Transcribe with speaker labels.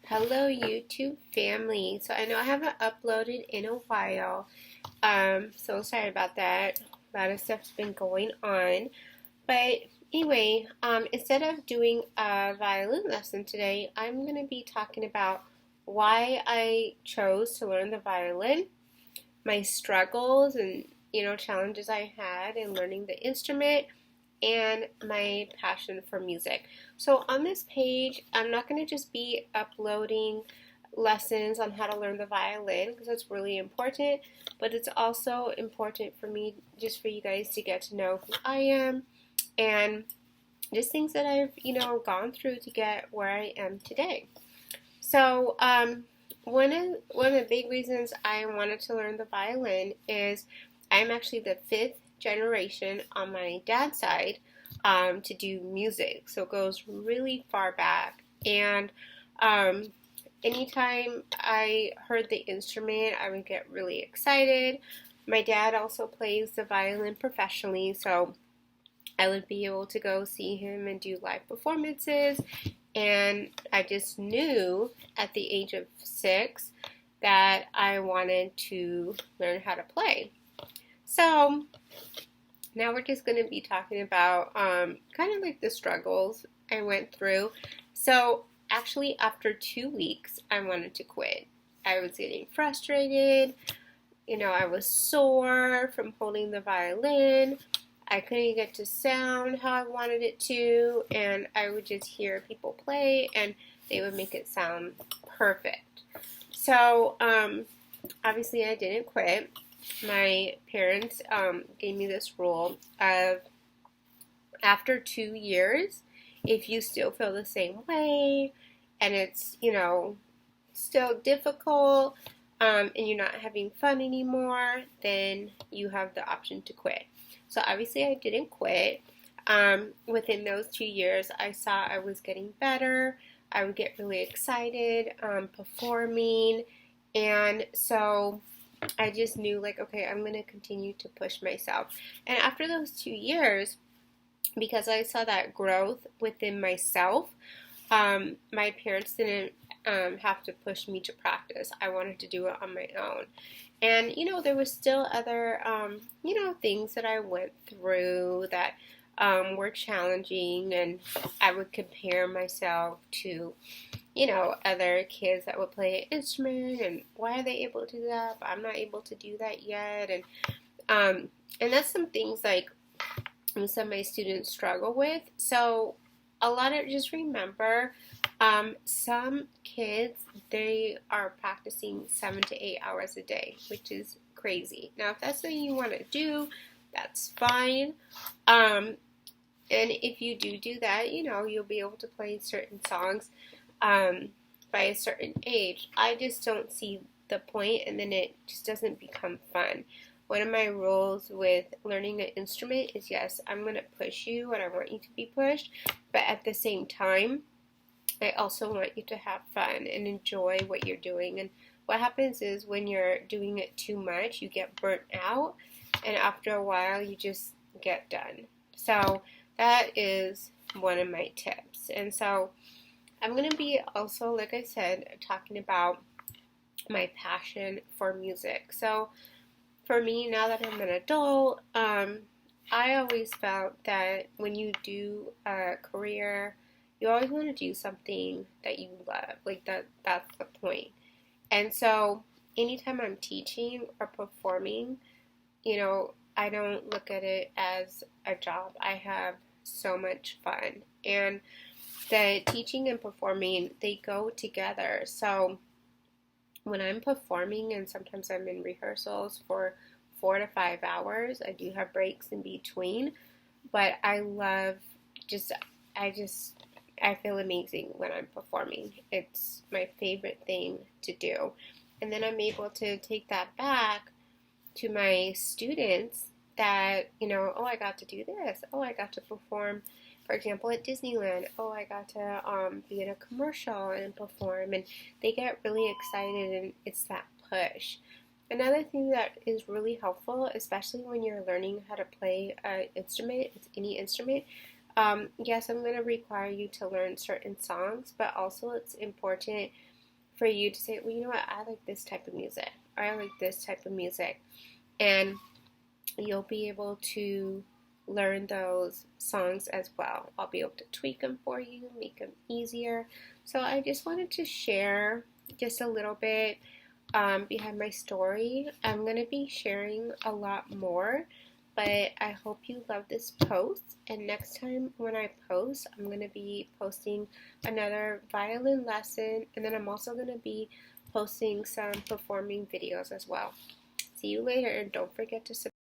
Speaker 1: Hello YouTube family. So I know I haven't uploaded in a while. So sorry about that. A lot of stuff's been going on. But anyway, instead of doing a violin lesson today, I'm going to be talking about why I chose to learn the violin, my struggles and challenges I had in learning the instrument, and my passion for music. So on this page, I'm not going to just be uploading lessons on how to learn the violin because that's really important, but it's also important for me just for you guys to get to know who I am and just things that I've gone through to get where I am today. So one of the big reasons I wanted to learn the violin is I'm actually the fifth generation on my dad's side to do music. So it goes really far back. And anytime I heard the instrument, I would get really excited. My dad also plays the violin professionally, so I would be able to go see him and do live performances. And I just knew at the age of 6 that I wanted to learn how to play. So now we're just going to be talking about kind of like the struggles I went through. So actually after 2 weeks, I wanted to quit. I was getting frustrated. I was sore from holding the violin. I couldn't get to sound how I wanted it to, and I would just hear people play and they would make it sound perfect. So obviously I didn't quit. My parents gave me this rule of after 2 years, if you still feel the same way and it's, still difficult and you're not having fun anymore, then you have the option to quit. So obviously I didn't quit. Within those 2 years, I saw I was getting better. I would get really excited performing. And so I just knew okay, I'm going to continue to push myself. And after those 2 years, because I saw that growth within myself, my parents didn't have to push me to practice. I wanted to do it on my own. And, there was still other, things that I went through that were challenging, and I would compare myself to, other kids that would play an instrument, and why are they able to do that, but I'm not able to do that yet, and that's some things some of my students struggle with. So a lot of just remember, some kids, they are practicing 7 to 8 hours a day, which is crazy. Now, if that's something you want to do, that's fine. And if you do that, you'll be able to play certain songs by a certain age. I just don't see the point, and then it just doesn't become fun. One of my rules with learning an instrument is, yes, I'm going to push you and I want you to be pushed, but at the same time, I also want you to have fun and enjoy what you're doing. And what happens is when you're doing it too much, you get burnt out, and after a while, you just get done. So that is one of my tips. And so I'm going to be also, like I said, talking about my passion for music. So for me, now that I'm an adult, I always felt that when you do a career, you always want to do something that you love. That's the point. And so anytime I'm teaching or performing, I don't look at it as a job. I have so much fun. And the teaching and performing, they go together. So when I'm performing, and sometimes I'm in rehearsals for 4 to 5 hours, I do have breaks in between, but I feel amazing when I'm performing. It's my favorite thing to do. And then I'm able to take that back to my students that, oh, I got to do this. Oh, I got to perform, for example, at Disneyland. Oh, I got to be in a commercial and perform. And they get really excited, and it's that push. Another thing that is really helpful, especially when you're learning how to play an instrument, it's any instrument. Yes, I'm going to require you to learn certain songs, but also it's important for you to say, well, you know what, I like this type of music, or I like this type of music. And you'll be able to learn those songs as well. I'll be able to tweak them for you, make them easier. So I just wanted to share just a little bit behind my story. I'm going to be sharing a lot more, but I hope you love this post. And next time when I post, I'm going to be posting another violin lesson, and then I'm also going to be posting some performing videos as well. See you later, and don't forget to subscribe.